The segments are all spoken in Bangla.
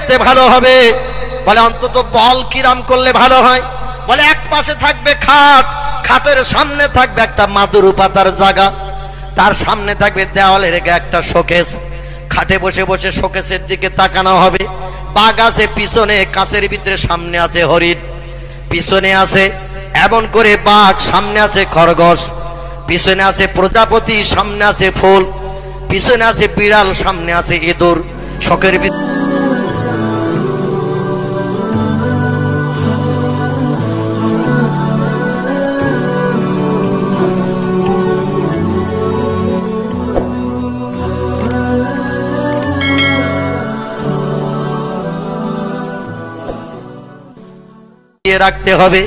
দেখতে ভালো হবে। বলে অন্তত বল কিরাম করলে ভালো হয়। বলে এক পাশে থাকবে খাট, খাটের সামনে থাকবে একটা মাদুরু পাতার জায়গা, তার সামনে থাকবে দেওয়ালের একটা শোকেস। খাটে বসে বসে শোকেসের দিকে তাকানো হবে। বাঘ আছে পিছনে, কাছের ভিতরে সামনে আছে হরিণ, পিছনে আছে এমন করে বাঘ, সামনে আছে খরগোশ, পিছনে আছে প্রজাপতি, সামনে আছে ফুল, পিছনে আছে বিড়াল, সামনে আছে ইঁদুর। শোকের ভিতরে রাখতে হবে,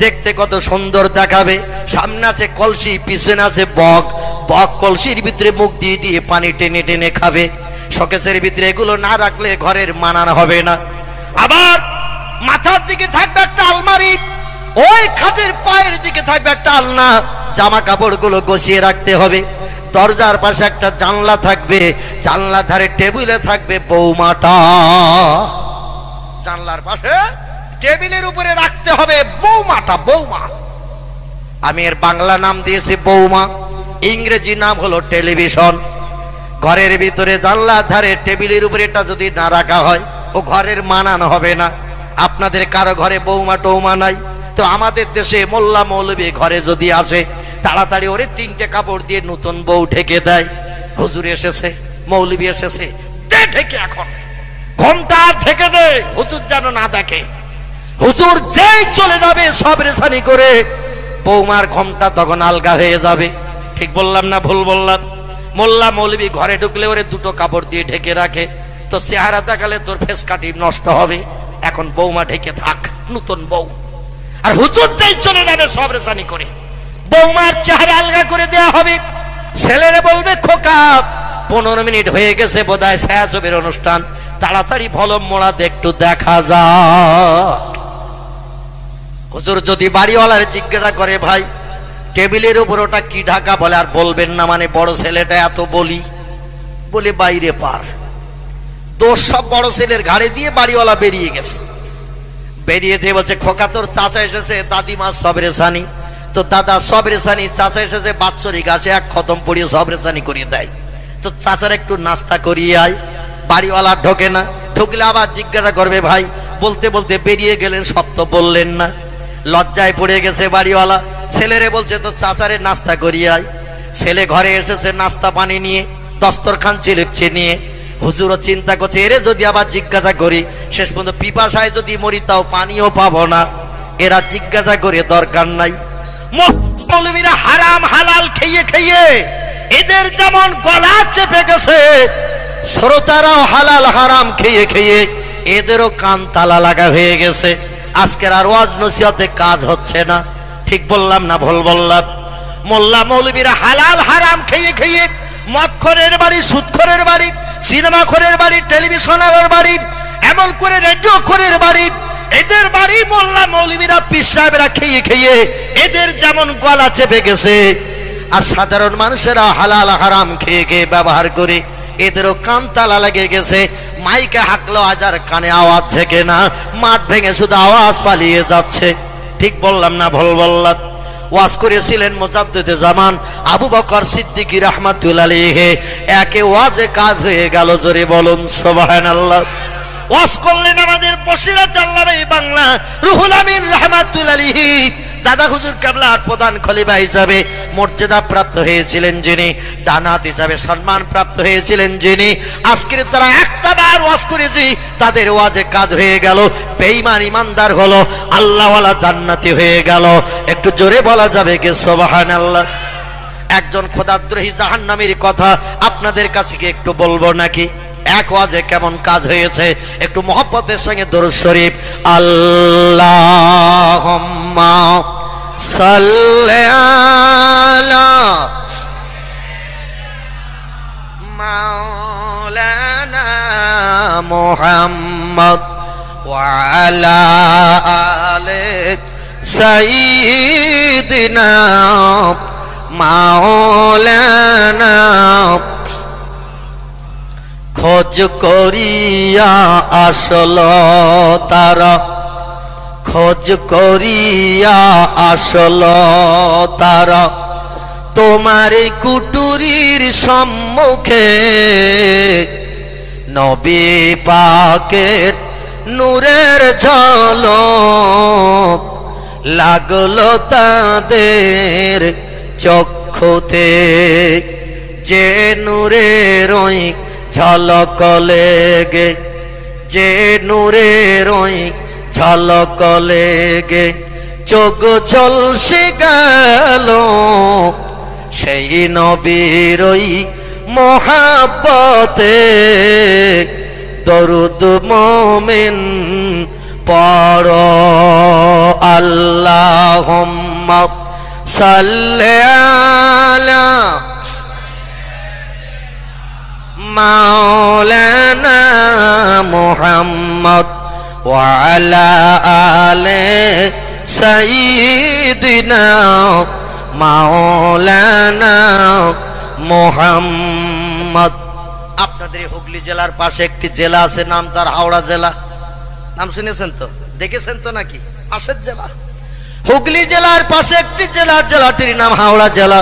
দেখতে কত সুন্দর দেখাবে। সামনে আছে কলসি, পিছনে আছে বক, বক কলসির ভিতরে মুখ দিয়ে দিয়ে পানি টেনে টেনে খাবে। শোকেসের ভিতরে এগুলো না রাখলে ঘরের মানান হবে না। আবার মাথার দিকে থাকবে একটা আলমারি, ওই খাটের পায়ের দিকে থাকবে একটা আলনা, জামা কাপড় গুলো গুছিয়ে রাখতে হবে। দরজার পাশে একটা জানলা থাকবে, জানলার ধারে টেবিলে থাকবে বৌমাটা, জানলার পাশে টেবিলের উপরে রাখতে হবে বৌমাটা, বৌমা। আমি এর বাংলা নাম দিয়েছি বৌমা, ইংরেজি নাম হলো টেলিভিশন। ঘরের ভিতরে জানলার ধারে টেবিলের উপরে এটা যদি না রাখা হয় ও ঘরের মানান হবে না। আপনাদের কারো ঘরে বৌমা টৌমা নাই তো আমাদের দেশে মোল্লা মৌলবী ঘরে যদি আসে তাড়াতাড়ি ওরে তিনটে কাপড় দিয়ে নতুন বউ ঢেকে দেয়। হুজুর এসেছে, মৌলবী এসেছে, দে ঢেকে, এখন ঘন্টা ঢেকে দে, হুজুর যেন না দেখে। হুজুর যেই চলে যাবে সব রেশানি করে বৌমার ঘোমটা তখন আলগা হয়ে যাবে। ঠিক বললাম না ভুল বললাম? মোল্লা মৌলবী ঘরে ঢুকলে ওরে দুটো কাপড় দিয়ে ঢেকে রাখে, তো চেহারা দেখালে তোর ফেস কাটি নষ্ট হবে। এখন বৌমা ঢেকে থাক, নতুন বউ। আর হুজুর যেই চলে যাবে সব রেশানি করে বৌমার চেহারা আলগা করে দেয়া হবে। ছেলেরে বলবে খোকা 15 মিনিট হয়ে গেছে বোধহয় ছায়াছবির অনুষ্ঠান, তাড়াতাড়ি ভলম মোড়া একটু দেখা যাক। হুজুর যদি বাড়িওয়ালার জিজ্ঞাসা করে ভাই টেবিলের উপর ওটা কি ঢাকা, বলে আর বলবেন না, মানে বড় ছেলেটা এত বলি, বলে বাইরে পার। দোষ সব বড় ছেলের ঘাড়ে দিয়ে বাড়িওয়ালা বেরিয়ে গেছে। বেরিয়ে যে বলছে খোকা তোর চাচা এসেছে, দাদিমা সবরেসানি, তো দাদা সবরেসানি, চাচা এসেছে বাৎসরিক আসে, এক খতম পড়িয়ে সবরেসানি করিয়ে দেয়, তো চাচার একটু নাস্তা করিয়ে আয়। বাড়িওয়ালা ঢোকে না, ঢুকলে আবার জিজ্ঞাসা করবে ভাই, বলতে বলতে বেরিয়ে গেলেন, সব তো বললেন না। লজ্জায় পড়ে গেছে বাড়িওয়ালা, ছেলেরে বলছে তো চাচারে নাস্তা করিয়ে আয়। ছেলে ঘরে এসেছে নাস্তা পানি নিয়ে, দস্তরখান চিলিপছে নিয়ে। হুজুরও চিন্তা করছে এরে যদি আবার জিজ্ঞাসা করি শেষ পর্যন্ত পিপাসায় যদি মরি তাও পানিও পাবো না, এরা জিজ্ঞাসা করে দরকার নাই। মৌলবীরা হারাম হালাল খেয়ে খেয়ে এদের যেমন গলা চেপে গেছে, শ্রোতারাও হালাল হারাম খেয়ে খেয়ে এদেরও কান তালা লাগা হয়ে গেছে। আজকের আর ওয়াজ নসিহতে কাজ হচ্ছে না। ঠিক বললাম না ভুল বললাম? মোল্লা মৌলবীরা হালাল হারাম খেয়ে খেয়ে মদখোরের বাড়ি, সুদখোরের বাড়ি, সিনেমাখোরের বাড়ি, টেলিভিশনের বাড়ি, এমন করে রেডিও খোরের বাড়ি, এদের বাড়ি মোল্লা মৌলবীরা পীর সাহেবরা খেয়ে খেয়ে এদের যেমন গলা চেপে গেছে, আর সাধারণ মানুষেরা হালাল হারাম খেয়ে খেয়ে ব্যবহার করে এদেরও কান তালা লেগে গেছে। মাইকে হাঁকলো আজার কানে আওয়াজ ঝেঁকে না, মাঠ ভেঙে শুধু আওয়াজ পালিয়ে যাচ্ছে। ঠিক বললাম না ভুল বললাম? ওয়াজ করেছিলেন মুজাদ্দিদে জামান আবু বকর সিদ্দিকী রাহমাতুল্লাহ আলাইহি, একে ওয়াজে কাজ হয়ে গেল। জোরে বলুন সুবহানাল্লাহ। ওয়াজ করলেন আমাদের বসিরহাট আল্লাহী বাংলা রুহুল আমিন রাহমাতুল্লাহ আলাইহি, দাদা হুজুর কেবলার প্রধান খলিফা হিসাবে মর্যাদা প্রাপ্ত হয়েছিলেন যিনি, ডানাত হিসাবে সম্মান প্রাপ্ত হয়েছিলেন যিনি, আজকের তারা একটা বার ওয়াজ করেছি তাদের ওয়াজে কাজ হয়ে গেল, বেঈমান ইমানদার হলো, আল্লাহওয়ালা জান্নাতি হয়ে গেল। একটু জোরে বলা যাবে কি সুবহানাল্লাহ? একজন খোদাদ্রোহী জাহান্নামীর কথা আপনাদের কাছে কি একটু বলবো নাকি? এক ওয়াজে কেমন কাজ হয়েছে, একটু মহব্বতের সঙ্গে দরুদ শরীফ। আল্লাহুম্মা সাল্লি আলা মাওলানা মুহাম্মদ ওয়া আলা আলি সাইয়্যিদিনা মাওলানা। খোঁজ করিয়া আসল তারা, খোঁজ করিয়া আসল তারা, তোমার কুটুরির সম্মুখে নবী পাকের নূরের ঝলক লাগলো তাদের চক্ষুতে। যে নূরের ওই ঝলক লেগে, যে নূরের ওই ঝলক লেগে চোখ ঝলসে গেল, সেই নবীর ওই মোহাব্বতে দরুদ মোমিন পড়ো। আল্লাহুম্মা সাল্লি আলা মাওলানা মুহাম্মদ ওয়া আলা আলি সাইয়্যিদিনা মাওলানা মুহাম্মদ। আপনাদের হুগলি জেলার পাশে একটি জেলা আছে, নাম তার হাওড়া জেলা। নাম শুনেছেন তো, দেখেছেন তো নাকি? পাশের জেলা হুগলি জেলার পাশে একটি জেলা, জেলাটির নাম হাওড়া জেলা।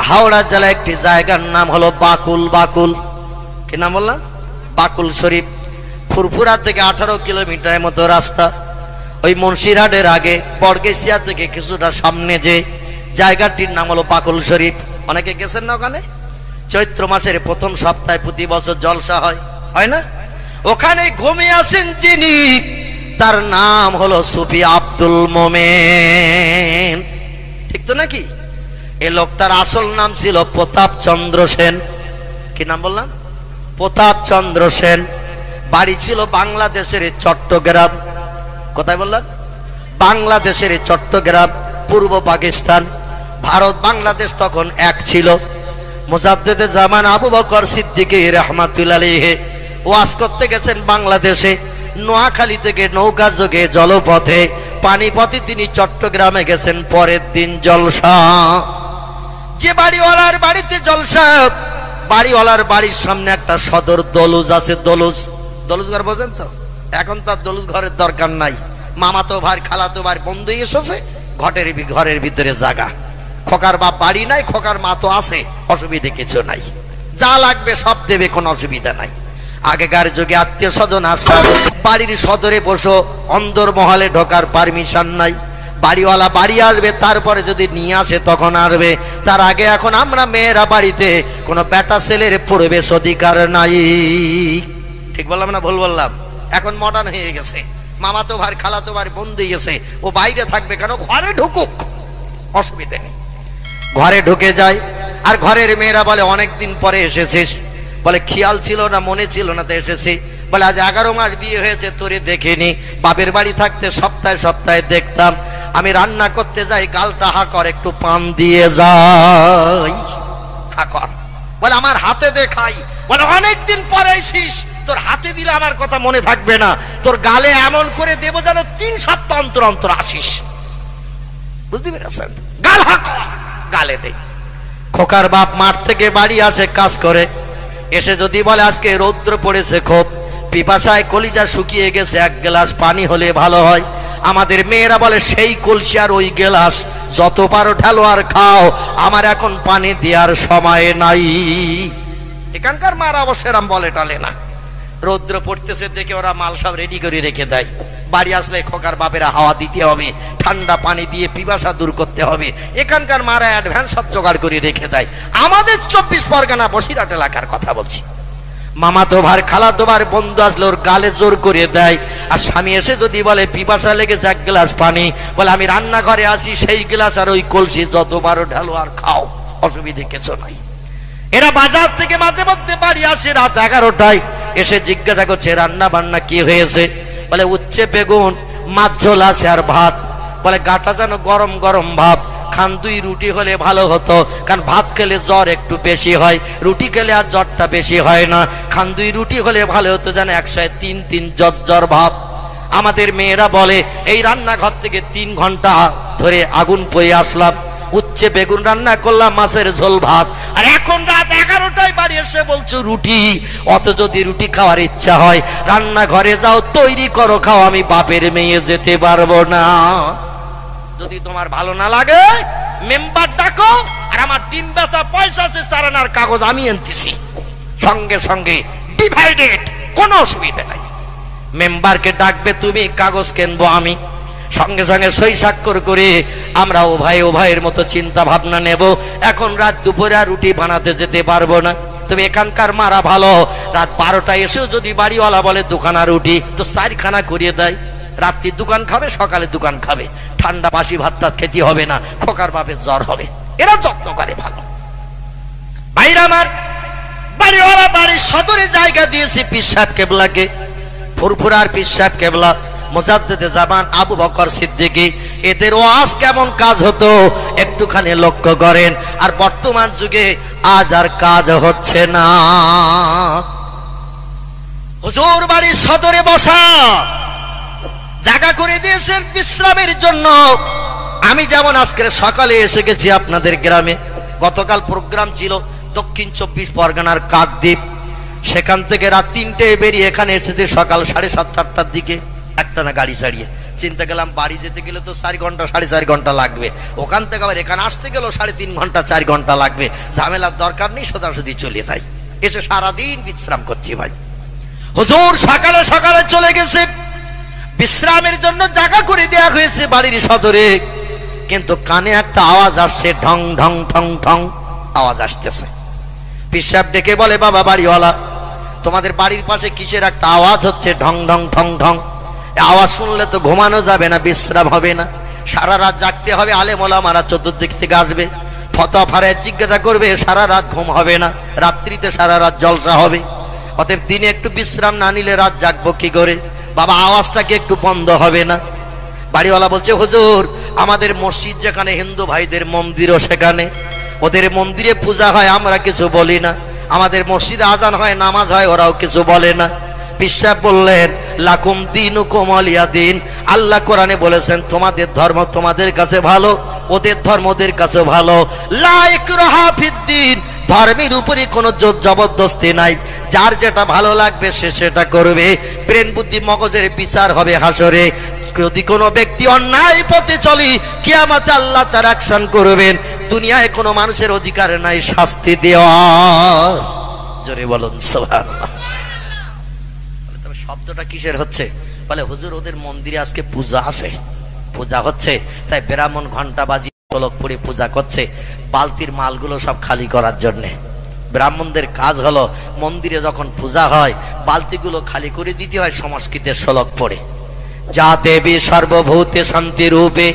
হাওড়া জেলা একটি জায়গার নাম হলো বাকুল। বাকুল কি নাম বললাম? বাকুল শরীফ। ফুরফুরা থেকে 18 কিলোমিটারের মতো রাস্তা। ওই মুন্সিরহাটের আগে বড়গেছিয়া থেকে কিছুটা সামনে যে জায়গাটির নাম হলো বাকুল শরীফ। অনেকে গেছেন না ওখানে? চৈত্র মাসের প্রথম সপ্তাহে প্রতি বছর জলসা হয়, হয় না? ওখানে ঘুমিয়ে আসেন যিনি, তার নাম হলো সুফি আব্দুল মোমেন। ঠিক তো নাকি? এই লোকটার আসল নাম ছিল প্রতাপ চন্দ্র সেন। কি নাম বললাম? প্রতাপ চন্দ্র সেন। বাড়ি ছিল বাংলাদেশের চট্টগ্রাম। কোথায় বললাম? বাংলাদেশের চট্টগ্রাম, পূর্ব পাকিস্তান। ভারত বাংলাদেশ তখন এক ছিল। মুজাদ্দেদে জামান আবু বকর সিদ্দিকী রাহমাতুল্লাহ আলাইহি ওয়াজ করতে গেছেন বাংলাদেশে। নোয়াখালী থেকে নৌকা যোগে জলপথে, পানিপথে তিনি চট্টগ্রামে গেছেন। পরের দিন জলসা। যে বাড়িওয়ালার বাড়িতে জলসা, বাড়িওয়ালার বাড়ির সামনে একটা সদর দলুজ আছে। দলুজ, দলুজ ঘর বোঝেন তো? এখন তার দলুজ ঘরের দরকার নাই। মামাতো ভাই, খালাতো ভাই, বন্ধু এসেছে, ঘরের ভিতরে জায়গা। খোকার বাপ বাড়ি নাই, খোকার মা তো আছে, অসুবিধে কিছু নাই, যা লাগবে সব দেবে, কোনো অসুবিধা নাই। আগেকার যুগে আত্মীয় স্বজন আসলে বাড়ির সদরে বসো, অন্দর মহলে ঢোকার পারমিশন নাই। বাড়িওয়ালা বাড়ি আসবে, তারপরে যদি নিয়ে আসে তখন আসবে। তার আগে এখন আমরা মেয়েরা বাড়িতে কোনো বেটা ছেলের প্রবেশ অধিকার নাই। ঠিক বললাম না ভুল বললাম? এখন মডার্ন হয়ে গেছে। মামাতো ভাই, খালাতো ভাই, বন্ধু এসে ও বাইরে থাকবে কেন? ঘরে ঢুকুক, অসুবিধা নেই। ঘরে ঢুকে যায়। আর ঘরের মেয়েরা বলে অনেকদিন পরে এসেছিস। বলে খেয়াল ছিল না, মনে ছিল না, তো এসেছি। বলে আজ 11 মাস বিয়ে হয়েছে, তোরে দেখিনি। বাপের বাড়ি থাকতে সপ্তাহে সপ্তাহে দেখতাম। আমি রান্না করতে যাই, গালটা হা কর, একটু পান দিয়ে যাই, হা কর। বলে আমার হাতে দে খাই। বলে অনেকদিন পরে এসিস, তোর হাতে দিলে আমার কথা মনে থাকবে না, তোর গালে এমন করে দেবো যেন 3 সপ্তাহ অন্তর অন্তর আসিস। বুঝতে পেরেছেন? গাল হা কর, গালে দে। খোকার বাপ মাঠ থেকে বাড়ি আসে কাজ করে, এসে যদি বলে আজকে রৌদ্র পড়েছে খুব, পিপাসায় কলিজা শুকিয়ে গেছে, 1 গ্লাস পানি হলে ভালো হয়। আমাদের মেয়েরা বলে সেই কলসি আর ওই গ্লাস যত পারো ঢালো আর খাও, আমার এখন পানি দেওয়ার সময় নাই। এখানকার মারা অবশ্য এরম বলে টলে না। রৌদ্র পড়তেছে দেখে ওরা মাল সব রেডি করে রেখে দেয়। বাড়ি আসলে খোকার বাপেরা হাওয়া দিতে হবে, ঠান্ডা পানি দিয়ে পিপাসা দূর করতে হবে। এখানকার মারা অ্যাডভান্স সব জোগাড় করে রেখে দেয়। আমাদের 24 পরগনা বসিরহাট এলাকার কথা বলছি। মামাতো ভাই, খালাতো ভাই, বন্ধু আসলে ওর গালে জোর করে দেয়। আর স্বামী এসে যদি বলে পিপাসা লেগেছে 1 গ্লাস পানি, বলে আমি রান্নাঘরে আসি, সেই গ্লাস আর ওই কলসি যত পারো ঢালো আর খাও, অসুবিধে কিছু নাই। এরা বাজার থেকে মাঝে মধ্যে বাড়ি আসে রাত 11টায়, এসে জিজ্ঞাসা করছে রান্না বান্না কি হয়েছে। বলে উচ্ছে বেগুন, মাছ ঝোল আছে আর ভাত। বলে গাটা যেন গরম গরম ভাব, খান 2 রুটি হলে ভালো হতো, কারণ ভাত খেলে জ্বর একটু বেশি হয়, রুটি খেলে আর জ্বরটা বেশি হয় না। খান 2 রুটি হলে ভালো হতো, যেন 103 জ্বর ভাব। আমাদের মেয়েরা বলে এই রান্নাঘর থেকে 3 ঘন্টা ধরে আগুন পয়ে আসলাম, উচ্ছে বেগুন রান্না করলাম, মাছের ঝোল ভাত, আর এখন রাত 11টায় বাড়ি এসে বলছো রুটি, অত যদি রুটি খাওয়ার ইচ্ছা হয় রান্নাঘরে যাও, তৈরি করো, খাও, আমি বাপের মেয়ে যেতে পারবো না। যদি তোমার ভালো না লাগে মেম্বার ডাকো, আর আমার ডিম বেচা পয়সা আছে, চারানার কাগজ আমি আনতেছি, সঙ্গে সঙ্গে ডিভাইডেড, কোনো অসুবিধা নাই। মেম্বারকে ডাকবে তুমি, কাগজ কিনবো আমি, সঙ্গে সঙ্গে সই স্বাক্ষর করে আমরা ও ভাইয়ের মতো চিন্তা ভাবনা নেব। এখন রাত দুপুরে আর রুটি বানাতে যেতে পারবো না, তুমি এখানকার মারা ভালো, রাত 12টায় এসেও যদি বাড়িওয়ালা বলে দুখানা রুটি, তো 4খানা করিয়ে দেয়। রাত্রি দোকান খাবে, সকালে দোকান খাবে, ঠান্ডা বাসি ভাত টাত খেতে হবে না, খোকার বাপের জ্বর হবে, এরা যত্ন করে ভালো। ভাইরা আমার, বাড়িওয়ালা বাড়ির সদরে জায়গা দিয়েছে পীর সাহেব কেবলাকে, ফুরফুরার পীর সাহেব কেবলা, মুজাদ্দিদে জামান আবু বকর সিদ্দিকী, এদের ওয়াজ কেমন কাজ হতো একটুখানি লক্ষ্য করেন। আর বর্তমান যুগে আজ আর কাজ হচ্ছে না। হুজুর বাড়ির সদরে বসা জায়গা করে দিয়েছেন বিশ্রামের জন্য। আমি যেমন আজকে সকালে এসে গেছি আপনাদের গ্রামে, গতকাল প্রোগ্রাম ছিল দক্ষিণ 24 পরগনার কাকদ্বীপ, সেখান থেকে রাত 3টায় বেরিয়ে এখানে এসেছে সকাল 7:30-8টার দিকে, একটা না গাড়ি ছাড়িয়ে। চিন্তা করলাম বাড়ি যেতে গেলে তো 4 ঘন্টা 4.5 ঘন্টা লাগবে, ওখান থেকে আবার এখানে আসতে গেলেও 3.5 ঘন্টা 4 ঘন্টা লাগবে, ঝামেলার দরকার নেই, সোজাসুজি চলে যাই। এসে সারাদিন বিশ্রাম করছি ভাই। হুজুর সকালে সকালে চলে গেছে, বিশ্রামের জন্য জায়গা করে দেওয়া হয়েছে বাড়ির সদরে, কিন্তু কানে একটা আওয়াজ আসছে, ঢং ঢং ঠং ঠং আওয়াজ আসতেছে। পীর সাহেব ডেকে বলে, বাবা বাড়িওয়ালা, তোমাদের বাড়ির পাশে কিসের একটা আওয়াজ হচ্ছে, ঢং ঢং ঠং ঠং, আওয়াজ শুনলে তো ঘুমানো যাবে না, বিশ্রাম হবে না, সারা রাত জাগতে হবে, আলেম ওলামারা চতুর্দিক থেকে আসবে, ফতোয়া ফারায়েত জিজ্ঞাসা করবে, সারা রাত ঘুম হবে না, রাত্রিতে সারা রাত জলসা হবে, অতএব দিনে একটু বিশ্রাম না নিলে রাত জাগবো কি করে, বাবা আওয়াজটা কি একটু বন্ধ হবে না? বাড়িওয়ালা বলছে, হুজুর আমাদের মসজিদ যেখানে, হিন্দু ভাইদের মন্দিরও সেখানে, ওদের মন্দিরে পূজা হয়, আমরা কিছু বলি না, আমাদের মসজিদে আজান হয়, নামাজ হয়, ওরাও কিছু বলে না। পীর সাহেব বললেন, লাকুম দীনুকুম ওয়ালিয়া দিন, আল্লাহ কোরআনে বলেছেন তোমাদের ধর্ম তোমাদের কাছে ভালো, ওদের ধর্ম ওদের কাছে ভালো, লা ইকরাহা ফিদ্দিন, ধর্মের উপরে কোনো জোর জবরদস্তি নাই, যার যেটা ভালো লাগবে সে সেটা করবে, ব্রেন বুদ্ধি মগজের বিচার হবে হাসরে। যদি কোনো ব্যক্তি অন্যায় পথে চলি, কিয়ামতে আল্লাহ তার অ্যাকশন করবেন, দুনিয়ায় কোনো মানুষের অধিকার নাই শাস্তি দেওয়া। জোরে বলুন সুবহানাল্লাহ। তবে শব্দটা কিসের হচ্ছে? বলে হুজুর ওদের মন্দিরে আজকে পূজা আছে, পূজা হচ্ছে, তাই ব্রাহ্মণ ঘন্টা বাজিয়ে ঢোলক পড়ে পূজা করছে, বালতির মালগুলো সব খালি করার জন্য। ব্রাহ্মণদের কাজ হলো মন্দিরে যখন পূজা হয় বালতিগুলো খালি করে দিতে হয় সংস্কৃতের শ্লোক পড়ে, যা দেবী সর্বভূতে শান্তি রূপে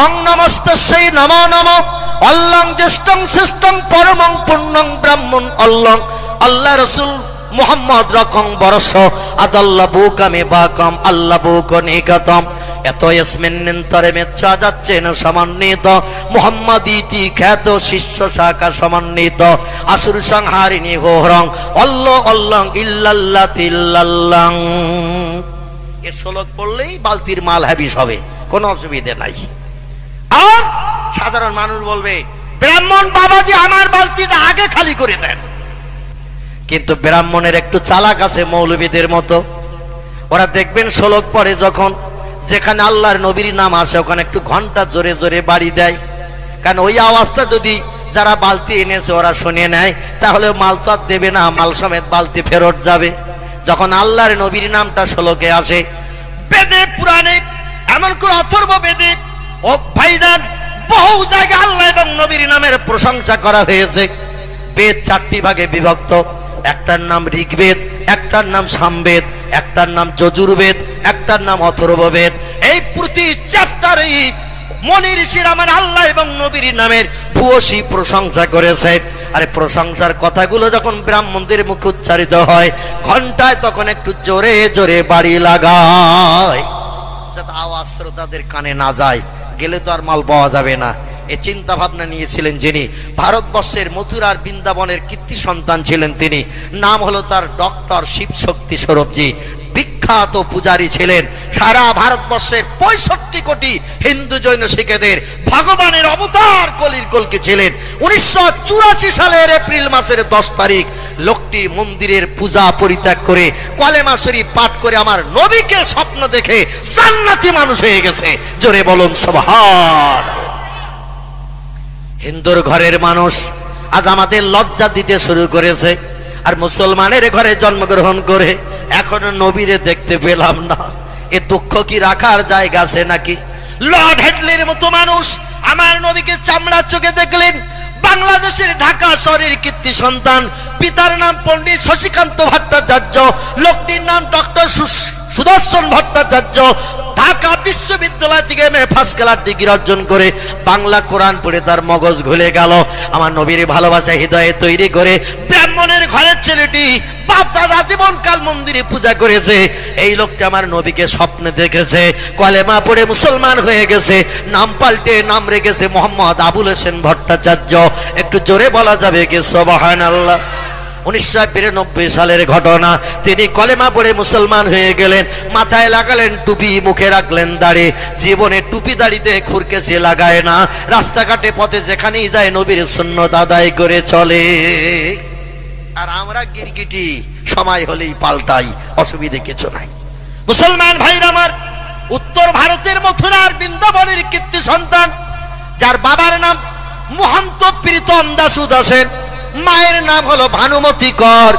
অং নমস্তস্যৈ নমো নমঃ অল্লং জ্যেষ্ঠং শ্রেষ্ঠং পরমং পূর্ণং ব্রাহ্মণ অল্লং আল্লাহ রাসূল মুহাম্মদ রকং বরস আদাল্লাবু কামে বাকাম আল্লাবু কনিকাতম এত ইসমিন্নন্তরে মেচ্ছা যাচ্ছে না সমন্বিত মুহাম্মাদিতি খ্যাত শিষ্য শাখা সমন্বিত আসুর সংহারিণী হোরং অল্লাহ অল্লং ইল্লাল্লাহ। এর শ্লোক পড়লেই বালতির মাল হাবিস হবে, কোনো অসুবিধা নাই। আর সাধারণ মানুষ বলবে, ব্রাহ্মণ বাবাজি আমার বালতিটা আগে খালি করে দেন। কিন্তু ব্রাহ্মণের একটু চালাক আছে মৌলবীদের মতো, ওরা দেখবেন শ্লোক পড়ে যখন, যেখানে আল্লাহর নবীর নাম আসে ওখানে একটু ঘন্টা জোরে জোরে বাড়ি দেয়, কারণ ওই আওয়াজটা যদি যারা বালতি এনেছে ওরা শুনে নেয় তাহলে মাল তো আর দেবে না, মাল সমেত বালতি ফেরত যাবে। যখন আল্লাহর নবীর নামটা শ্লোকে আসে, বেদে পুরাণে এমন করে অথর্ব বেদে ও ভাইজান বহু জায়গায় আল্লাহ এবং নবীর নামের প্রশংসা করা হয়েছে। বেদ 4টি ভাগে বিভক্ত, একটার নাম ঋগ্বেদ, একটার নাম সামবেদ, একটার নাম যজুর্বেদ, একটার নাম অথর্ববেদ। এই প্রতি চ্যাপ্টারেই মনির ঋষির আমার আল্লাহ এবং নবীর নামের ভূয়সী প্রশংসা করেছে। আরে প্রশংসার কথাগুলো যখন ব্রাহ্মণদের মুখে উচ্চারিত হয় ঘন্টায় তখন একটু জোরে জোরে বাড়ি লাগায়, যাতে আওয়াজ শ্রোতাদের কানে না যায়, গেলে তো আর মাল পাওয়া যাবে না। এ চিন্তা ভাবনা নিয়েছিলেন যিনি, ভারতবর্ষের মথুরার বৃন্দাবনের কীর্তি সন্তান ছিলেন তিনি, নাম হলো তার ডক্টর শিব শক্তি স্বরূপজি। বিখ্যাত পূজারী ছিলেন, সারা ভারতবর্ষের 65 কোটি কোটি হিন্দু জৈন শিখেদের ভগবানের অবতার কলির কলকি ছিলেন। 1984 সালের এপ্রিল মাসের 10 তারিখ লোকটি মন্দিরের পূজা পরিত্যাগ করে কলেমা শরীফ পাঠ করে আমার নবীকে স্বপ্ন দেখে জান্নাতি মানুষ হয়ে গেছে। জোরে বলুন সুবহান। হিন্দুর ঘরের মানুষ আজ আমাদের লজ্জা দিতে শুরু করেছে, আর মুসলমানের ঘরে জন্মগ্রহণ করে এখনো নবীরে দেখতে পেলাম না। এ দুঃখ কি রাখার জায়গা আছে নাকি? লর্ড হেডলির মতো মানুষ আমার নবীকে চামড়ার চোখে দেখলেন। বাংলাদেশের ঢাকা শহরের কীর্তি সন্তান, পিতার নাম পণ্ডিত শশীকান্ত ভট্টাচার্য, লোকটির নাম ডক্টর সুদর্শন ভট্টাচার্য। ঢাকা বিশ্ববিদ্যালয় থেকে এমএ ফার্স্ট ক্লাস ডিগ্রি অর্জন করে বাংলা কোরআন পড়ে তার মগজ ঘুলে গেল। আমার নবীর ভালোবাসা হৃদয়ে তৈরি করে ব্রাহ্মণের ঘরের ছেলেটি বাপ দাদা জীবনকাল মন্দিরে পূজা করেছে। এই লোকটি আমার নবীকে স্বপ্নে দেখেছে, কলেমা পড়ে মুসলমান হয়ে গেছে, নাম পাল্টে নাম রেখেছে মোহাম্মদ আবুল হোসেন ভট্টাচার্য। একটু জোরে বলা যাবে কি সুবহানাল্লাহ? 1992 সালের ঘটনা। তিনি কলেমা পড়ে মুসলমান হয়ে গেলেন, মাথায় লাগালেন টুপি, মুখে রাখলেন দাড়ি। জীবনে টুপি দাড়িতে খুরকেছে লাগায় না, রাস্তাঘাটে পথে যেখানেই যায় নবীর সুন্নাত আদায় করে চলে। আর আমরা গিরগিটি সময় হলেই পাল্টাই, অসুবিধে কিছু নাই। মুসলমান ভাইরা আমার, উত্তর ভারতের মথুরার বৃন্দাবনের কীর্তি সন্তান, যার বাবার নাম মহন্ত প্রীতম দাসু দাসের, মায়ের নাম হলো ভানুমতি কর,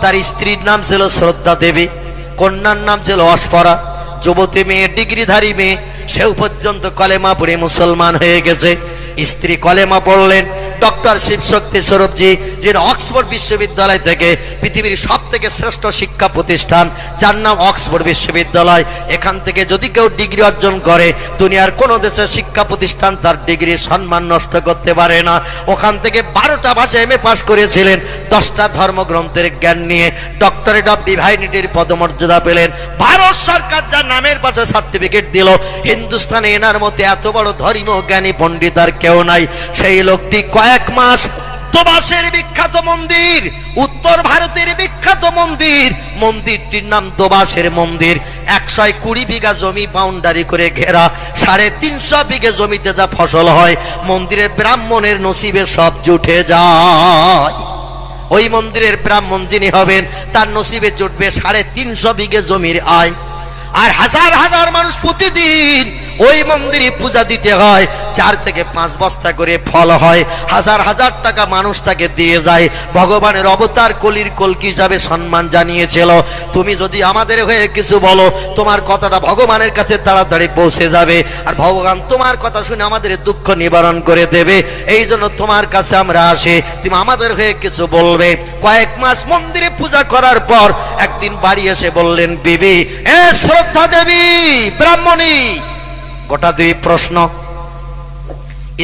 তার স্ত্রীর নাম ছিল শ্রদ্ধা দেবী, কন্যার নাম ছিল অস্পরা। যুবতী মেয়ে, ডিগ্রিধারী মেয়ে, সেও পর্যন্ত কলেমা পড়ে মুসলমান হয়ে গেছে। স্ত্রী কলেমা পড়লেন। ডক্টর শিবশক্তি স্বরূপজি, যিনি অক্সফোর্ড বিশ্ববিদ্যালয় থেকে পৃথিবীর সব থেকে শ্রেষ্ঠ শিক্ষা প্রতিষ্ঠান, যার নাম অক্সফোর্ড বিশ্ববিদ্যালয়, এখান থেকে যদি কেউ ডিগ্রি অর্জন করে দুনিয়ার কোন দেশের শিক্ষা প্রতিষ্ঠান তার ডিগ্রি সম্মান নষ্ট করতে পারে না। ওখান থেকে 12টা ভাষা এমএ পাস করেছিলেন, 10টা ধর্মগ্রন্থের জ্ঞান নিয়ে ডক্টরেট অফ ডিভাইনিটির পদমর্যাদা পেলেন। ভারত সরকার যার নামের পাশে সার্টিফিকেট দিল, হিন্দুস্তানে এনার মধ্যে এত বড় ধর্মীয় জ্ঞানী পণ্ডিত আর কেউ নাই। সেই লোকটি কয়েক মাস দোবাসের বিখ্যাত মন্দির, উত্তর ভারতের বিখ্যাত মন্দির, মন্দিরটির নাম দোবাসের মন্দির। 120 বিঘা জমি বাউন্ডারি করে ঘেরা, 350 বিঘা জমিতে যা ফসল হয় মন্দিরের ব্রাহ্মণের নসিবে সব জুটে যায়। ওই মন্দিরের ব্রাহ্মণ যিনি হবেন তার নসিবে জুটবে 350 বিঘা জমির আয়। আর হাজার হাজার মানুষ প্রতিদিন ওই মন্দিরে পূজা দিতে হয়, 4 থেকে 5 বস্তা করে ফল হয়, হাজার হাজার টাকা মানুষ তাকে দিয়ে যায়। ভগবানের অবতার কলির কলকি হিসাবে সম্মান জানিয়েছিল। তুমি যদি আমাদের হয়ে কিছু বলো, তোমার কথাটা ভগবানের কাছে তাড়াতাড়ি পৌঁছে যাবে, আর ভগবান তোমার কথা শুনে আমাদের দুঃখ নিবারণ করে দেবে। এই জন্য তোমার কাছে আমরা আসি, তুমি আমাদের হয়ে কিছু বলবে। কয়েক মাস মন্দিরে পূজা করার পর একদিন বাড়ি এসে বললেন, বিবি, এ শ্রদ্ধা দেবী ব্রাহ্মণী, গোটা 2 প্রশ্ন।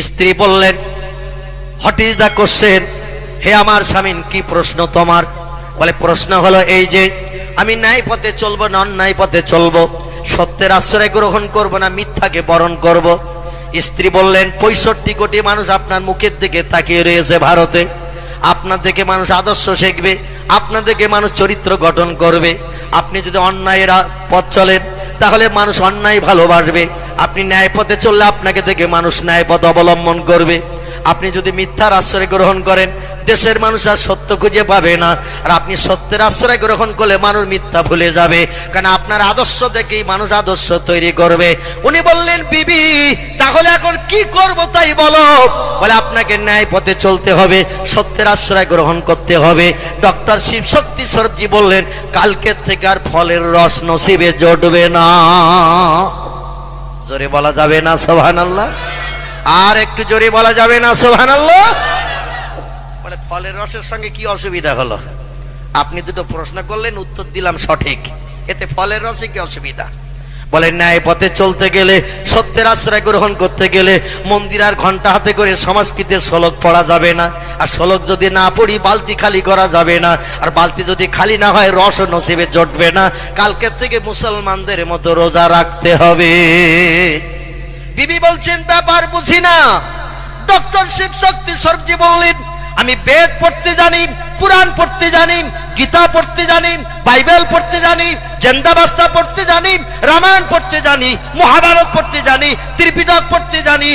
স্ত্রী বললেন, হোয়াট ইজ দ্য কোশ্চেন? হে আমার স্বামী, কি প্রশ্ন তোমার? বলে, প্রশ্ন হলো এই যে আমি ন্যায় পথে চলবো না অন্যায় পথে চলবো, সত্যের আশ্রয় গ্রহণ করব না মিথ্যাকে বরণ করব। স্ত্রী বললেন, 65 কোটি মানুষ আপনার মুখের দিকে তাকিয়ে রয়েছে ভারতে, আপনার দেখে মানুষ আদর্শ শিখবে, আপনার দেখে মানুষ চরিত্র গঠন করবে। আপনি যদি অন্যায়ের পথ চলেন তাহলে মানুষ অন্যায় ভালোবাসবে, আপনি ন্যায় পথে চললে আপনাকে দেখে মানুষ ন্যায় পথ অবলম্বন করবে। আপনি যদি মিথ্যার আশ্রয় গ্রহণ করেন দেশের মানুষ আর সত্য খুঁজে পাবে না, আর আপনি সত্যের আশ্রয় গ্রহণ করলে মানুষ মিথ্যা ভুলে যাবে, কারণ আপনার আদর্শ দেখেই মানুষ আদর্শ তৈরি করবে। উনি বললেন, বিবি, তাহলে এখন কি করব তাই বলো? বলে, আপনাকে ন্যায় পথে চলতে হবে, সত্যের আশ্রয় গ্রহণ করতে হবে। ডক্টর শিবশক্তি স্বরূপজি বললেন, কালকের থেকে আর ফলের রস নসিবে জড়বে না। জোরে বলা যাবে না সুবহানাল্লাহ? আর একটু জোরে বলা যাবে না সুবহানাল্লাহ? বলে, ফলের রসের সঙ্গে কি অসুবিধা হলো? আপনি দুটো প্রশ্ন করলেন, উত্তর দিলাম সঠিক, এতে ফলের রসে কি অসুবিধা? বলে, ন্যায় পথে চলতে গেলে, সত্যের আশ্রয় গ্রহণ করতে গেলে মন্দির আর ঘন্টা হাতে করে সংস্কৃতের শ্লোক পড়া যাবে না, আর শ্লোক যদি না পড়ি বালতি খালি করা যাবে না, আর বালতি যদি খালি না হয় রস নসিবে জটবে না। কালকের থেকে মুসলমানদের মতো রোজা রাখতে হবে। বিবি বলছেন, ব্যাপার বুঝি না। ডক্টর শিবশক্তি স্বরূপজি বললেন, আমি বেদ পড়তে জানি, পুরাণ পড়তে জানি, গীতা পড়তে জানি, বাইবেল পড়তে জানি, জেন্দাবাস্তা পড়তে জানি, রামায়ণ পড়তে জানি, মহাভারত পড়তে জানি, ত্রিপিটক পড়তে জানি,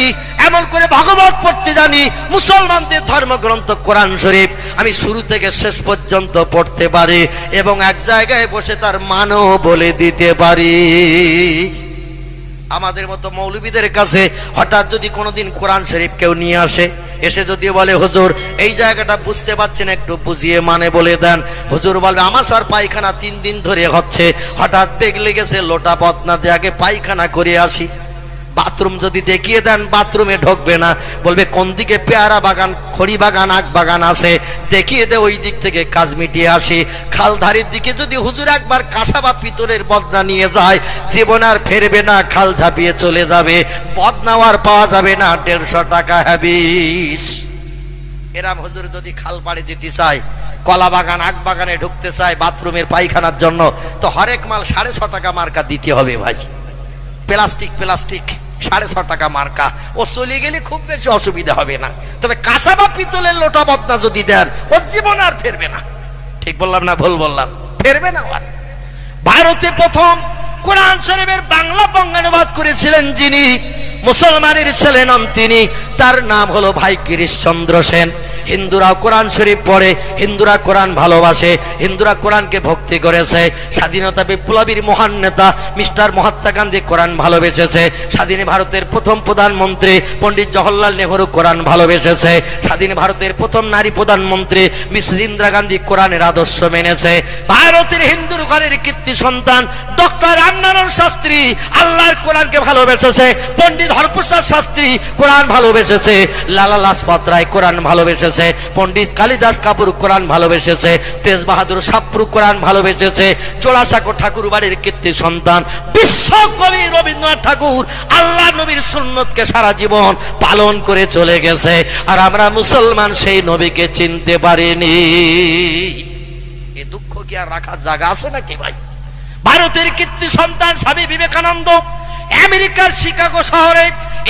এমন করে ভাগবত পড়তে জানি, মুসলমানদের ধর্মগ্রন্থ কোরআন শরীফ আমি শুরু থেকে শেষ পর্যন্ত পড়তে পারি এবং এক জায়গায় বসে তার মানও বলে দিতে পারি। আমাদের মতো মৌলবীদের কাছে হঠাৎ যদি কোনোদিন কোরআন শরীফ কেউ নিয়ে আসে, এসে যদি বলে হুজুর এই জায়গাটা বুঝতে পারছেন একটু বুঝিয়ে মানে বলে দেন, হুজুর বলবে আমার স্যার পায়খানা 3 দিন ধরে হচ্ছে, হঠাৎ বেগ লেগেছে, লোটা বদনা দিয়ে আগে পায়খানা করে আসি। বাথরুম যদি দেখিয়ে দেন বাথরুমে ঢুকবে না, বলবে কোন দিকে পেয়ারা বাগান, খড়ি বাগান, আখ বাগান আছে দেখিয়ে দে, ওই দিক থেকে কাজ মিটিয়ে আসি। খালধারির দিকে যদি হুজুর একবার কাঁসা বা পিতলের বদনা নিয়ে যায়, জীবন আর ফেরবে না, খাল ঝাঁপিয়ে চলে যাবে, বদনাও আর পাওয়া যাবে না, 150 টাকা হ্যাবিস। এরাম হুজুর যদি খাল পাড়ে যেতে চায়, কলা বাগান, আখ বাগানে ঢুকতে চায় বাথরুমের পায়খানার জন্য, তো হরেক মাল 6.5 টাকা মার্কা দিতে হবে ভাই। প্লাস্টিক 6.5 টাকা মার্কা, ও চলে গেলে খুব বেশি অসুবিধা হবে না। তবে কাঁসা বা পিতলের লোটা বদনা যদি দেন, ওর জীবন আর ফেরবে না। ঠিক বললাম না ভুল বললাম? ফেরবে না আর। ভারতে প্রথম কোরআন শরীফের বাংলা বঙ্গানুবাদ করেছিলেন যিনি, মুসলমানের ছেলে নাম তিনি, তার নাম হলো ভাই গিরিশচন্দ্র সেন। হিন্দুরা কোরআন শরীফ পড়ে, হিন্দুরা কোরআন ভালোবাসে, হিন্দুরা কোরআনকে ভক্তি করেছে। স্বাধীনতা বিপ্লবীর মহান নেতা মিস্টার মহাত্মা গান্ধী কোরআন ভালোবেসেছে। স্বাধীন ভারতের প্রথম প্রধানমন্ত্রী পণ্ডিত জওহরলাল নেহরু কোরআন ভালোবেসেছে। স্বাধীন ভারতের প্রথম নারী প্রধানমন্ত্রী মিস ইন্দিরা গান্ধী কোরআনের আদর্শ মেনেছে। ভারতের হিন্দুর ঘরের কীর্তি সন্তান ডক্টর রামনারায়ণ শাস্ত্রী আল্লাহর কোরআনকে ভালোবেসেছে। পণ্ডিত হরপ্রসাদ শাস্ত্রী কোরআন ভালোবেসেছে। লালা লাজপত রায় কোরআন ভালোবেসেছে। পণ্ডিত কালিদাস কাপুর কোরআন ভালোবেসেছে। তেজ বাহাদুর সাপ্রু কোরআন ভালোবেসেছে। জোড়াসাঁকো ঠাকুর বাড়ির কীর্তি সন্তান বিশ্বকবি রবীন্দ্রনাথ ঠাকুর আল্লাহ নবীর সুন্নতকে সারা জীবন পালন করে চলে গেছে, আর আমরা মুসলমান সেই নবীকে চিনতে পারিনি। এ দুঃখ কি আর রাখার জায়গা আছে নাকি ভাই? ভারতের কীর্তি সন্তান স্বামী বিবেকানন্দ আমেরিকার শিকাগো শহরে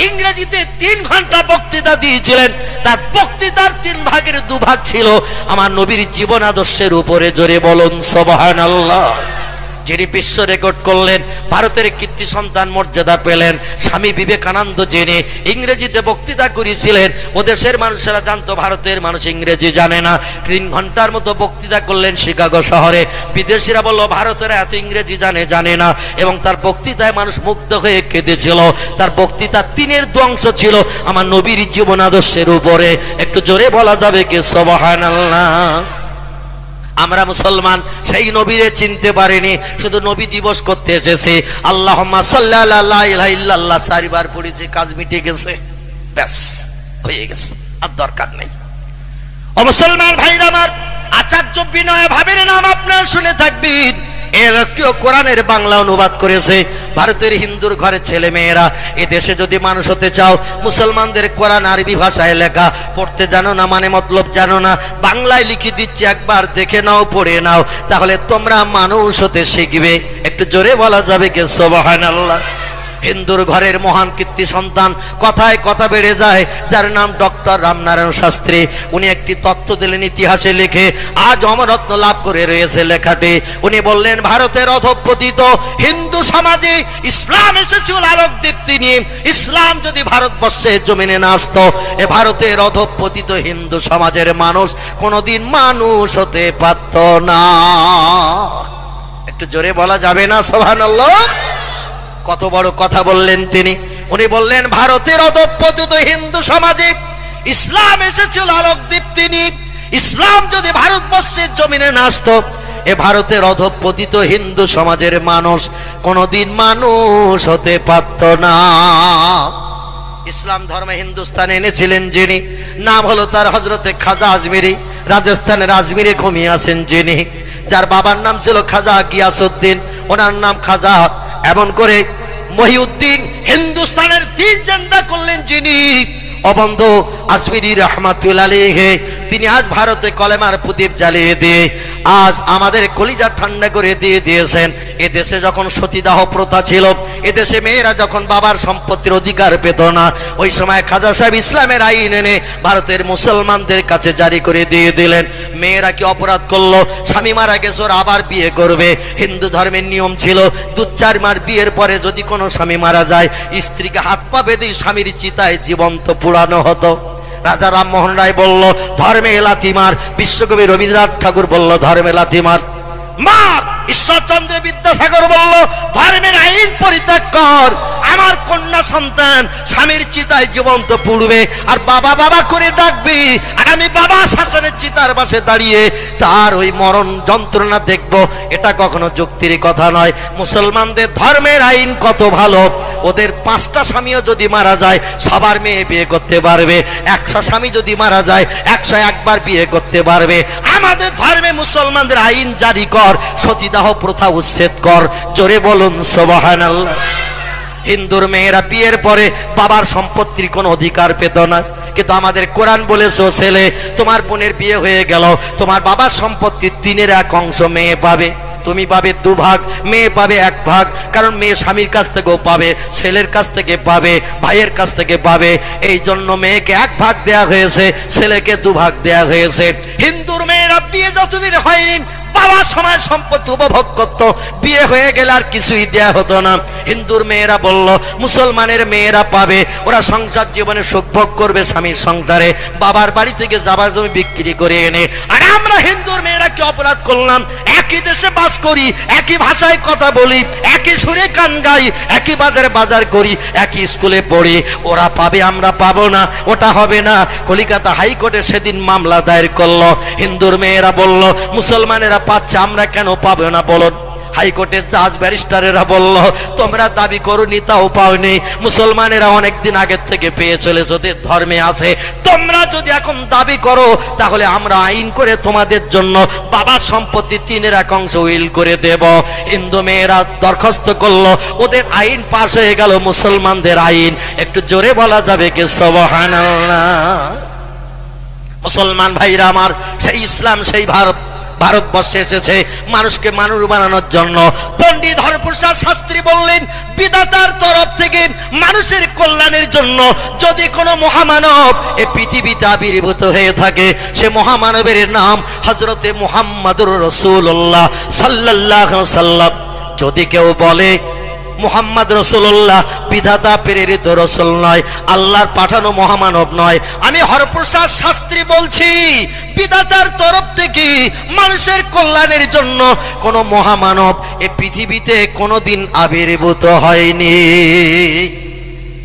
ইংরেজিতে 3 ঘন্টা বক্তৃতা দিয়েছিলেন। তার বক্তৃতার 3 ভাগের 2 ভাগ ছিল আমার নবীর জীবন আদর্শের উপরে। জোরে বলুন সুবহানাল্লাহ। যিনি বিশ্ব রেকর্ড করলেন, ভারতের কীর্তি সন্তান মর্যাদা পেলেন, স্বামী বিবেকানন্দ যিনি ইংরেজিতে বক্তৃতা করেছিলেন। ও দেশের মানুষেরা জানতো, ভারতের মানুষ ইংরেজি জানে না। 3 ঘন্টার মতো বক্তৃতা করলেন শিকাগো শহরে। বিদেশিরা বলল ভারতের এত ইংরেজি জানে না, এবং তার বক্তৃতায় মানুষ মুগ্ধ হয়ে কেঁদেছিল। তার বক্তৃতা 3-এর 2 অংশ ছিল আমার নবীর জীবন আদর্শের উপরে। একটু জোরে বলা যাবে কি সুবহানাল্লাহ? আমরা মুসলমান সেই নবীরে চিনতে পারিনি, শুধু নবী দিবস করতে এসেছে। আল্লাহুম্মা সাল্লি আলা লা ইলাহা ইল্লাল্লাহ 4 বার পড়েছি, কাজ মিটে গেছে, ব্যাস হয়ে গেছে, আর দরকার নেই। ও মুসলমান ভাইরা আমার, আচার্য বিনয় ভাবের নাম আপনারা শুনে থাকবেন। এর কেউ কোরআনের বাংলা অনুবাদ করেছে। ভারতের হিন্দুর ঘরের ছেলে মেয়েরা এ দেশে যদি মানুষ হতে চাও, মুসলমানদের কোরআন আরবি ভাষায় লেখা, পড়তে জানো না মানে মতলব জানো না, বাংলায় লিখে দিচ্ছি, একবার দেখে নাও, পড়ে নাও, তাহলে তোমরা মানুষ হতে শিখবে। একটু জোরে বলা যাবে কি সুবহানাল্লাহ? হিন্দুর ঘরের মহান কীর্তি সন্তান, কথায় কথা বেড়ে যায়, যার নাম ডক্টর রামনারায়ণ শাস্ত্রী। উনি একটি তথ্য দিলেন ইতিহাসে লিখে, আজ অমরত্ন লাভ করে রয়েছে লেখাটি। উনি বললেন ভারতের অধঃপতিত হিন্দু সমাজে ইসলাম এসেছিল আলোক দীপ্তি নিয়ে। ইসলাম যদি ভারতবর্ষের জমিনে না আসতো, এ ভারতের অধঃপতিত হিন্দু সমাজের মানুষ কোনোদিন মানুষ হতে পারত না। একটু জোরে বলা যাবে না সুবহানাল্লাহ? কত বড় কথা বললেন তিনি। উনি বললেন ভারতের অধঃপতিত হিন্দু সমাজে ইসলাম এসেছিল আলোক দীপ্তি নিয়ে। ইসলাম যদি ভারতবর্ষের জমিনে না আসতো, এ ভারতের অধঃপতিত হিন্দু সমাজের মানুষ কোনোদিন মানুষ হতে পারত না। ইসলাম ধর্মে হিন্দুস্তানে এনেছিলেন যিনি, নাম হলো তার হযরতে খাজা আজমিরি। রাজস্থানের আজমিরে ঘুমিয়ে আছেন যিনি, যার বাবার নাম ছিল খাজা গিয়াসউদ্দিন, ওনার নাম খাজা। এমন করে মহিউদ্দিন হিন্দুস্তানের 3 জেন্ডা করলেন যিনি। অবন্ধ আজমিরি রহমাতুল্লাহ আলাইহি তিনি আজ ভারতে কলেমার প্রদীপ জ্বালিয়ে দিয়ে আজ আমাদের কলিজা ঠান্ডা করে দিয়ে দিয়েছেন। এদেশে যখন সতীদাহ প্রথা ছিল, এদেশে মেয়েরা যখন বাবার সম্পত্তির অধিকার পেত না, ওই সময় খাজা সাহেব ইসলামের আইন এনে ভারতের মুসলমানদের কাছে জারি করে দিয়ে দিলেন। মেয়েরা কি অপরাধ করলো? স্বামী মারা গেছে, ওরা আবার বিয়ে করবে। হিন্দু ধর্মের নিয়ম ছিল 2-4 মাস বিয়ের পরে যদি কোনো স্বামী মারা যায়, স্ত্রীকে হাত পা বেঁধে স্বামীর চিতায় জীবন্ত পোড়ানো হতো। রাজা রামমোহন রায় বলল ধর্মে লাথি মার, বিশ্বকবি রবীন্দ্রনাথ ঠাকুর বলল ধর্মে লাথি মার। ঈশ্বরচন্দ্র বিদ্যাসাগর বলল ধর্মের আইন পরিত্যাগ কর, আমার কন্যা সন্তান স্বামীর চিতায় জীবন্ত পুড়বে আর বাবা বাবা করে ডাকবি, আর আমি বাবা শাসনের চিতার পাশে দাঁড়িয়ে তার ওই মরণ যন্ত্রণা দেখব। এটা কখনো যুক্তির কথা নয়। মুসলমানদের ধর্মের আইন কত ভালো, ওদের 5টা স্বামীও যদি মারা যায় সবার মেয়ে বিয়ে করতে পারবে, 100 স্বামী যদি মারা যায় 101 বার বিয়ে করতে পারবে। আমাদের ধর্মে মুসলমানদের আইন জারি কর, সতীদাহ প্রথা উচ্ছেদ কর। জোরে বলুন সুবহানাল্লাহ। হিন্দুর মেয়েরা বিয়ের পরে বাবার সম্পত্তির কোনো অধিকার পেত না, কিন্তু আমাদের কোরআন বলেছে ছেলে তোমার বোনের বিয়ে হয়ে গেল, তোমার বাবার সম্পত্তির 3/1 অংশ মেয়ে পাবে। তুমি পাবে 2 ভাগ, মেয়ে পাবে 1 ভাগ। কারণ মেয়ে স্বামীর কাছ থেকেও পাবে, ছেলের কাছ থেকে পাবে, ভাইয়ের কাছ থেকে পাবে। এই জন্য মেয়েকে 1 ভাগ দেয়া হয়েছে, ছেলেকে 2 ভাগ দেয়া হয়েছে। হিন্দুর মেয়েরা বিয়ে যতদিন হয়নি বাবা সময় সম্পত্তি উপভোগ করত, বিয়ে হয়ে গেলে আর কিছুই দেয়া হতো না। হিন্দুর মেয়েরা বলল মুসলমানের মেয়েরা পাবে, ওরা সংসার জীবনে সুখ ভোগ করবে স্বামীর সংসারে, বাবার বাড়ি থেকে যাবার জমি বিক্রি করে এনে। আর আমরা হিন্দুর মেয়েরা কি অপরাধ করলাম? একই দেশে বাস করি, একই ভাষায় কথা বলি, একই সুরে গান গাই, একই বাজারে বাজার করি, একই স্কুলে পড়ি। ওরা পাবে, আমরা পাবো না, ওটা হবে না। কলিকাতা হাইকোর্টে সেদিন মামলা দায়ের করলো। হিন্দুর মেয়েরা বলল মুসলমানেরা পাচ্ছে, আমরা কেন পাবো না বলো? হাইকোর্টের জাজ ব্যারিস্টারেরা বলল তোমরা দাবি করোনি তাও পাওনি, মুসলমানেরা অনেকদিন আগের থেকে পেয়ে চলেছে, ওদের ধর্মে আছে। তোমরা যদি এখন দাবি করো তাহলে আমরা আইন করে তোমাদের জন্য বাবার সম্পত্তি 3/1 অংশ উইল করে দেব। হিন্দু মেয়েরা দরখাস্ত করলো, ওদের আইন পাশ হয়ে গেল, মুসলমানদের আইন। একটু জোরে বলা যাবে কি সুবহানাল্লাহ? মুসলমান ভাইরা আমার, সেই ইসলাম সেই ভারতবর্ষে এসেছে মানুষকে মানুষ বানানোর জন্য। পণ্ডিত হরপ্রসাদ শাস্ত্রী বললেন বিধাতার তরফ থেকে মানুষের কল্যাণের জন্য যদি কোনো মহামানব এ পৃথিবীতে আবির্ভূত হয়ে থাকে, সে মহামানবের নাম হযরতে মুহাম্মাদুর রাসূলুল্লাহ সাল্লাল্লাহু আলাইহি ওয়াসাল্লাম। যদি কেউ বলে মুহাম্মদ রাসূলুল্লাহ বিধাতা প্রেরিত রাসূল নয়, আল্লাহর পাঠানো মহামানব নয়, আমি হরপ্রসাদ শাস্ত্রী বলছি বিধাতার তরফ থেকে মানুষের কল্যাণের জন্য কোন মহামানব এই পৃথিবীতে কোনোদিন আবির্ভূত হয়নি।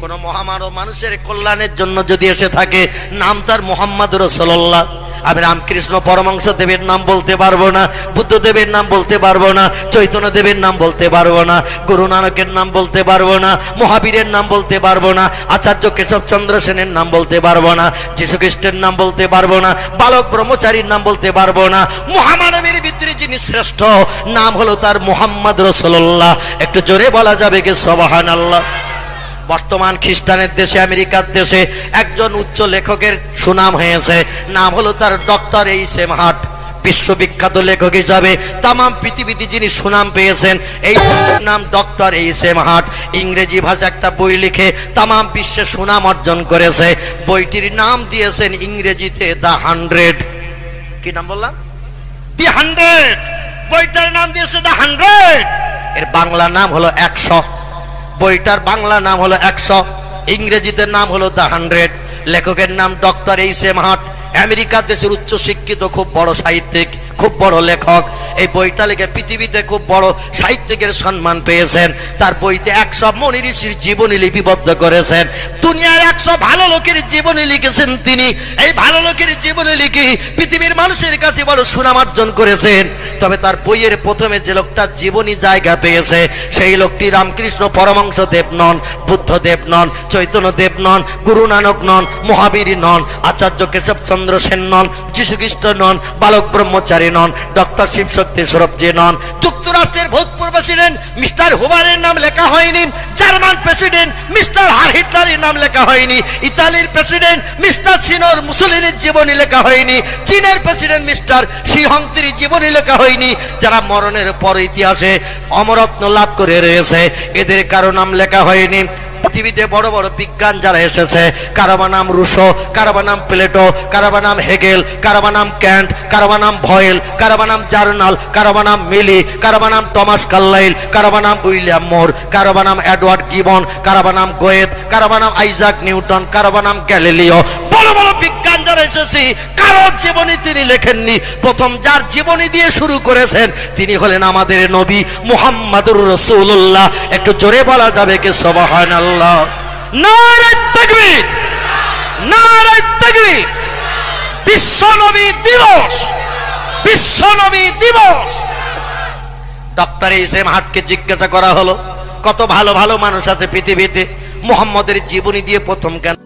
কোন মহামানব মানুষের কল্যাণের জন্য যদি এসে থাকে, নাম তার মুহাম্মদ রাসূলুল্লাহ। আমি রামকৃষ্ণ পরমহংস দেবের নাম বলতে পারবো না, বুদ্ধদেবের নাম বলতে পারবো না, চৈতন্য দেবের নাম বলতে পারবো না, গুরু নানকের নাম বলতে পারবো না, মহাবীরের নাম বলতে পারবো না, আচার্য কেশবচন্দ্র সেনের নাম বলতে পারবো না, যীশু খ্রিস্টের নাম বলতে পারবো না, বালক ব্রহ্মচারীর নাম বলতে পারবো না। মহামানবের ভিতরে যিনি শ্রেষ্ঠ নাম হলো তার মুহাম্মদ রাসূলুল্লাহ। একটু জোরে বলা যাবে কি সুবহানাল্লাহ? বর্তমান খ্রিস্টানের দেশে, আমেরিকার দেশে একজন উচ্চ লেখকের সুনাম হয়েছে, নাম হলো তার ডক্টর এইচ.এম. হার্ট। বিশ্ববিখ্যাত লেখক হিসাবে তাম পৃথিবীতে যিনি সুনাম পেয়েছেন, এই নাম ডক্টর এইচ.এম. হার্ট। ইংরেজি ভাষা একটা বই লিখে তাম বিশ্বে সুনাম অর্জন করেছে। বইটির নাম দিয়েছেন ইংরেজিতে দ্য 100। কি নাম বললাম? দি 100। বইটার নাম দিয়েছে দ্য 100, এর বাংলা নাম হলো 100। বইটার বাংলা নাম হলো 100, ইংরেজিতে নাম হলো দ্য 100। লেখকের নাম ডক্টর এইচ.এম. হার্ট। আমেরিকার দেশের উচ্চ শিক্ষিত খুব বড় সাহিত্যিক, খুব বড় লেখক। এই বইটা লিখে পৃথিবীতে খুব বড় সাহিত্যিকের সম্মান পেয়েছেন। তার বইতে 100 মনি ঋষির জীবনী লিপিবদ্ধ করেছেন। দুনিয়ার 100 ভালো লোকের জীবনী লিখেছেন তিনি। এই ভালো লোকের জীবনী লিখে পৃথিবীর মানুষের কাছে বড় সুনাম অর্জন করেছেন। তবে তার বইয়ের প্রথমে যে লোকটা জীবনী জায়গা পেয়েছে, সেই লোকটি রামকৃষ্ণ পরমহংস দেব নন, বুদ্ধদেব নন, চৈতন্য দেব নন, গুরু নানক নন, মহাবীর নন, আচার্য কেশবচন্দ্র সেন নন, যীশু খ্রিস্ট নন, বালক ব্রহ্মচারী নন, ডক্টর শিবশক্তি স্বরূপ যে নন, যুক্তরাষ্ট্র যুক্তরাষ্ট্রের ভূতপূর্ব প্রেসিডেন্ট মিস্টার হুভারের নাম লেখা হয়নি, জার্মান প্রেসিডেন্ট মিস্টার হিটলারের নাম লেখা হয়নি, ইতালির প্রেসিডেন্ট মিস্টার সিনোর মুসোলিনির জীবনী লেখা হয়নি, চীনের প্রেসিডেন্ট মিস্টার শি হংতির জীবনী লেখা হয়নি। যারা মরণের পর ইতিহাসে অমরত্ব লাভ করে রয়েছে এদের কারো নাম লেখা হয়নি। পৃথিবীতে বড় বড় বিজ্ঞান যারা এসেছে, কারো নাম রুশো, কারো নাম প্লেটো, কারো নাম হেগেল, কারো নাম ক্যান্ট, কারো নাম ভয়েল, কারো নাম জার্নাল, কারো নাম মিলি, কারো নাম টমাস কার্লাইল, কারো নাম উইলিয়াম মোর, কারো নাম এডওয়ার্ড গিবন, কারো নাম গোয়েত, কারো নাম আইজাক নিউটন, কারো নাম গ্যালিলিও। বড় বড় বিজ্ঞান যারা এসেছে কারো জীবনী তিনি লেখেননি। প্রথম যার জীবনী দিয়ে শুরু করেছেন তিনি হলেন আমাদের নবী মুহাম্মাদুর রাসূলুল্লাহ। একটু জোরে বলা যাবে কি সুবহানাল্লাহ? নারে তাকবীর, নারে তাকবীর। বিশ্ব নবী দিবস, বিশ্ব নবী দিবস। ডক্টর এসএম হাটকে জিজ্ঞাসা করা হলো কত ভালো ভালো মানুষ আছে পৃথিবীতে, মুহাম্মদের জীবনী দিয়ে প্রথম কেন